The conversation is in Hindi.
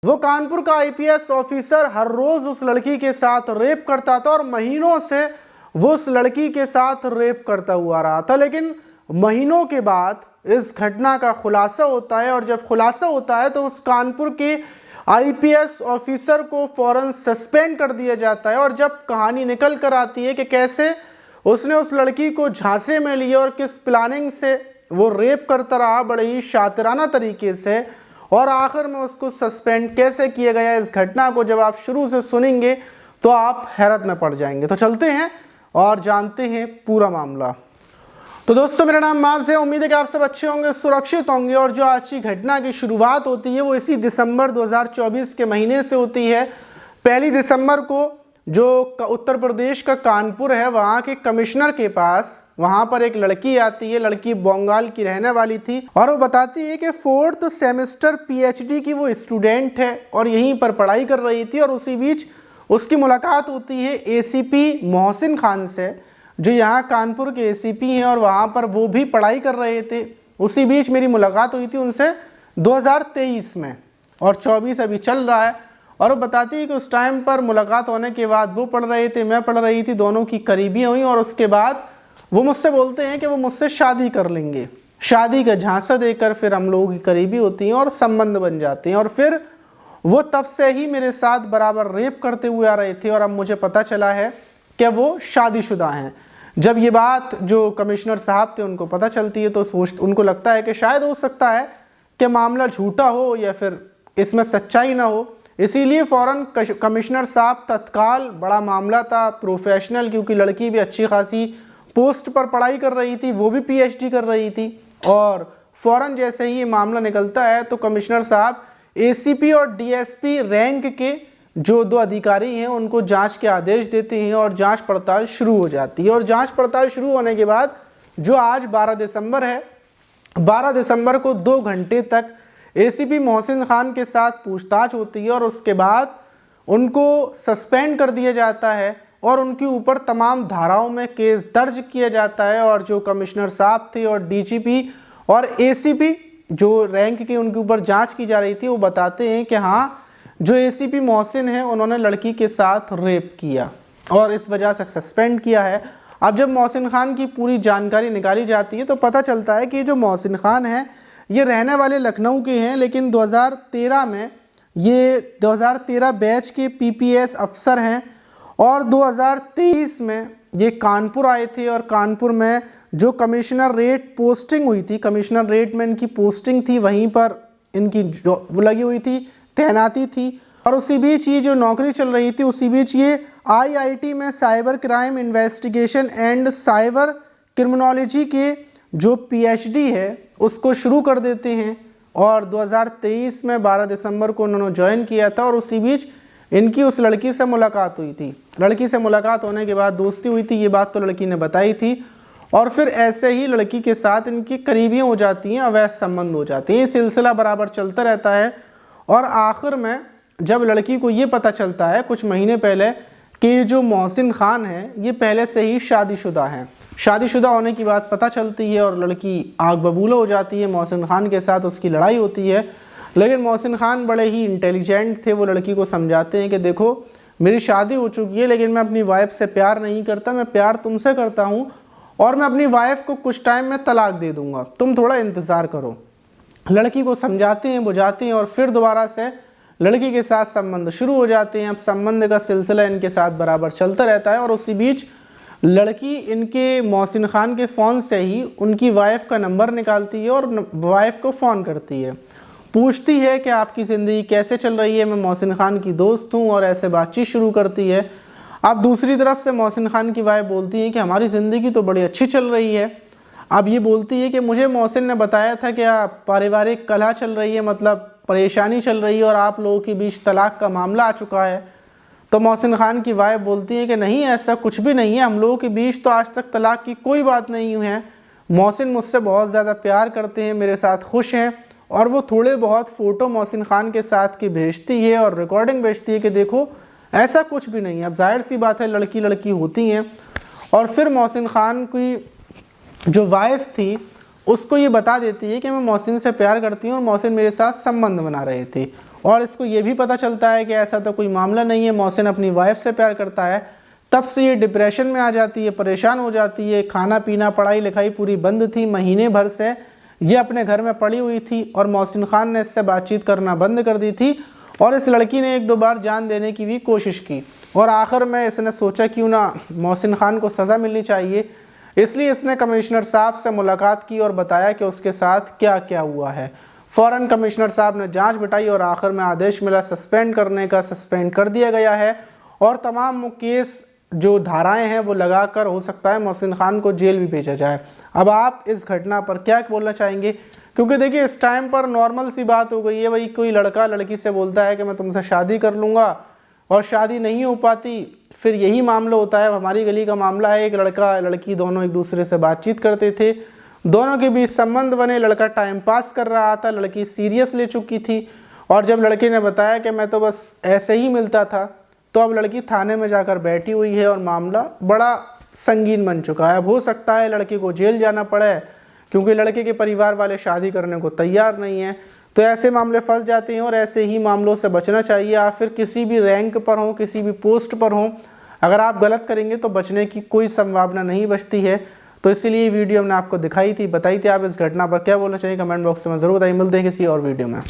वो कानपुर का आईपीएस ऑफिसर हर रोज उस लड़की के साथ रेप करता था और महीनों से वो उस लड़की के साथ रेप करता हुआ रहा था। लेकिन महीनों के बाद इस घटना का खुलासा होता है और जब खुलासा होता है तो उस कानपुर के आईपीएस ऑफिसर को फौरन सस्पेंड कर दिया जाता है। और जब कहानी निकल कर आती है कि कैसे उसने उस लड़की को झांसे में लिया और किस प्लानिंग से वो रेप करता रहा बड़े ही शातिराना तरीके से, और आखिर में उसको सस्पेंड कैसे किया गया, इस घटना को जब आप शुरू से सुनेंगे तो आप हैरत में पड़ जाएंगे। तो चलते हैं और जानते हैं पूरा मामला। तो दोस्तों, मेरा नाम माज है। उम्मीद है कि आप सब अच्छे होंगे, सुरक्षित होंगे। और जो आज की घटना की शुरुआत होती है वो इसी दिसंबर 2024 के महीने से होती है। 1 दिसंबर को जो उत्तर प्रदेश का कानपुर है वहाँ के कमिश्नर के पास वहाँ पर एक लड़की आती है। लड़की बंगाल की रहने वाली थी और वो बताती है कि 4th सेमेस्टर पीएचडी की वो स्टूडेंट है और यहीं पर पढ़ाई कर रही थी। और उसी बीच उसकी मुलाकात होती है एसीपी मोहसिन खान से, जो यहाँ कानपुर के एसीपी हैं और वहाँ पर वो भी पढ़ाई कर रहे थे। उसी बीच मेरी मुलाकात हुई थी उनसे 2023 में और 24 अभी चल रहा है। और वो बताती है कि उस टाइम पर मुलाकात होने के बाद वो पढ़ रहे थे, मैं पढ़ रही थी, दोनों की करीबी हुई और उसके बाद वो मुझसे बोलते हैं कि वो मुझसे शादी कर लेंगे। शादी का झांसा देकर फिर हम लोगों की करीबी होती हैं और संबंध बन जाते हैं। और फिर वो तब से ही मेरे साथ बराबर रेप करते हुए आ रहे थे और अब मुझे पता चला है कि वो शादीशुदा हैं। जब ये बात जो कमिश्नर साहब थे उनको पता चलती है तो उनको लगता है कि शायद हो सकता है कि मामला झूठा हो या फिर इसमें सच्चाई ना हो। इसीलिए फ़ौरन कमिश्नर साहब तत्काल, बड़ा मामला था, प्रोफेशनल, क्योंकि लड़की भी अच्छी खासी पोस्ट पर पढ़ाई कर रही थी, वो भी पीएचडी कर रही थी। और फ़ौरन जैसे ही ये मामला निकलता है तो कमिश्नर साहब एसीपी और डीएसपी रैंक के जो 2 अधिकारी हैं उनको जांच के आदेश देते हैं और जांच पड़ताल शुरू हो जाती है। और जांच पड़ताल शुरू होने के बाद जो आज 12 दिसंबर है, 12 दिसंबर को 2 घंटे तक एसीपी मोहसिन खान के साथ पूछताछ होती है और उसके बाद उनको सस्पेंड कर दिया जाता है और उनके ऊपर तमाम धाराओं में केस दर्ज किया जाता है। और जो कमिश्नर साहब थे और डीजीपी और एसीपी जो रैंक के उनके ऊपर जांच की जा रही थी वो बताते हैं कि हाँ, जो एसीपी मोहसिन है उन्होंने लड़की के साथ रेप किया और इस वजह से सस्पेंड किया है। अब जब मोहसिन खान की पूरी जानकारी निकाली जाती है तो पता चलता है कि जो मोहसिन खान है ये रहने वाले लखनऊ के हैं, लेकिन 2013 में ये 2013 बैच के पीपीएस अफसर हैं और 2023 में ये कानपुर आए थे। और कानपुर में जो कमिश्नर रेट पोस्टिंग हुई थी, कमिश्नर रेट में इनकी पोस्टिंग थी, वहीं पर इनकी जो लगी हुई थी, तैनाती थी। और उसी बीच ये जो नौकरी चल रही थी उसी बीच ये आईआईटी में cyber crime investigation and cyber criminology के जो पीएचडी है उसको शुरू कर देते हैं। और 2023 में 12 दिसंबर को उन्होंने ज्वाइन किया था और उसी बीच इनकी उस लड़की से मुलाकात हुई थी। लड़की से मुलाकात होने के बाद दोस्ती हुई थी, ये बात तो लड़की ने बताई थी। और फिर ऐसे ही लड़की के साथ इनकी करीबियाँ हो जाती हैं, अवैध संबंध हो जाते हैं। ये सिलसिला बराबर चलता रहता है और आखिर में जब लड़की को ये पता चलता है कुछ महीने पहले कि जो मोहसिन खान है ये पहले से ही शादीशुदा हैं, शादीशुदा होने की बात पता चलती है और लड़की आग बबूला हो जाती है। मोहसिन खान के साथ उसकी लड़ाई होती है, लेकिन मोहसिन खान बड़े ही इंटेलिजेंट थे। वो लड़की को समझाते हैं कि देखो, मेरी शादी हो चुकी है लेकिन मैं अपनी वाइफ से प्यार नहीं करता, मैं प्यार तुमसे करता हूँ और मैं अपनी वाइफ को कुछ टाइम में तलाक दे दूँगा, तुम थोड़ा इंतज़ार करो। लड़की को समझाते हैं, बुझाते हैं और फिर दोबारा से लड़की के साथ संबंध शुरू हो जाते हैं। अब संबंध का सिलसिला इनके साथ बराबर चलता रहता है और उसी बीच लड़की इनके मोहसिन खान के फ़ोन से ही उनकी वाइफ का नंबर निकालती है और वाइफ को फ़ोन करती है, पूछती है कि आपकी ज़िंदगी कैसे चल रही है, मैं मोहसिन खान की दोस्त हूँ, और ऐसे बातचीत शुरू करती है। अब दूसरी तरफ से मोहसिन खान की वाइफ बोलती है कि हमारी ज़िंदगी तो बड़ी अच्छी चल रही है। अब ये बोलती है कि मुझे मोहसिन ने बताया था कि पारिवारिक कलह चल रही है, मतलब परेशानी चल रही है और आप लोगों के बीच तलाक का मामला आ चुका है। तो मोहसिन खान की वाइफ बोलती है कि नहीं, ऐसा कुछ भी नहीं है, हम लोगों के बीच तो आज तक तलाक की कोई बात नहीं हुई है। मोहसिन मुझसे बहुत ज़्यादा प्यार करते हैं, मेरे साथ खुश हैं। और वो थोड़े बहुत फ़ोटो मोहसिन खान के साथ की भेजती है और रिकॉर्डिंग भेजती है कि देखो ऐसा कुछ भी नहीं है। अब जाहिर सी बात है, लड़की लड़की होती हैं। और फिर मोहसिन खान की जो वाइफ थी उसको ये बता देती है कि मैं मोहसिन से प्यार करती हूँ और मोहसिन मेरे साथ संबंध बना रहे थे। और इसको ये भी पता चलता है कि ऐसा तो कोई मामला नहीं है, मोहसिन अपनी वाइफ से प्यार करता है, तब से ये डिप्रेशन में आ जाती है, परेशान हो जाती है। खाना पीना पढ़ाई लिखाई पूरी बंद थी, महीने भर से ये अपने घर में पड़ी हुई थी और मोहसिन खान ने इससे बातचीत करना बंद कर दी थी और इस लड़की ने 1-2 बार जान देने की भी कोशिश की और आखिर में इसने सोचा क्यों ना मोहसिन खान को सज़ा मिलनी चाहिए, इसलिए इसने कमिश्नर साहब से मुलाकात की और बताया कि उसके साथ क्या क्या हुआ है। फ़ौरन कमिश्नर साहब ने जांच बिठाई और आखिर में आदेश मिला सस्पेंड करने का, सस्पेंड कर दिया गया है और तमाम केस जो धाराएं हैं वो लगाकर हो सकता है मोहसिन खान को जेल भी भेजा जाए। अब आप इस घटना पर क्या बोलना चाहेंगे? क्योंकि देखिए इस टाइम पर नॉर्मल सी बात हो गई है, भाई कोई लड़का लड़की से बोलता है कि मैं तुमसे शादी कर लूँगा और शादी नहीं हो पाती, फिर यही मामला होता है। हमारी गली का मामला है, एक लड़का लड़की दोनों एक दूसरे से बातचीत करते थे, दोनों के बीच संबंध बने, लड़का टाइम पास कर रहा था, लड़की सीरियस ले चुकी थी और जब लड़के ने बताया कि मैं तो बस ऐसे ही मिलता था, तो अब लड़की थाने में जाकर बैठी हुई है और मामला बड़ा संगीन बन चुका है। अब हो सकता है लड़की को जेल जाना पड़े क्योंकि लड़के के परिवार वाले शादी करने को तैयार नहीं है। तो ऐसे मामले फंस जाते हैं और ऐसे ही मामलों से बचना चाहिए। आप फिर किसी भी रैंक पर हों, किसी भी पोस्ट पर हों, अगर आप गलत करेंगे तो बचने की कोई संभावना नहीं बचती है। तो इसीलिए वीडियो हमने आपको दिखाई थी, बताई थी। आप इस घटना पर क्या बोलना चाहिए कमेंट बॉक्स में ज़रूर बताइए। मिलते हैं किसी और वीडियो में।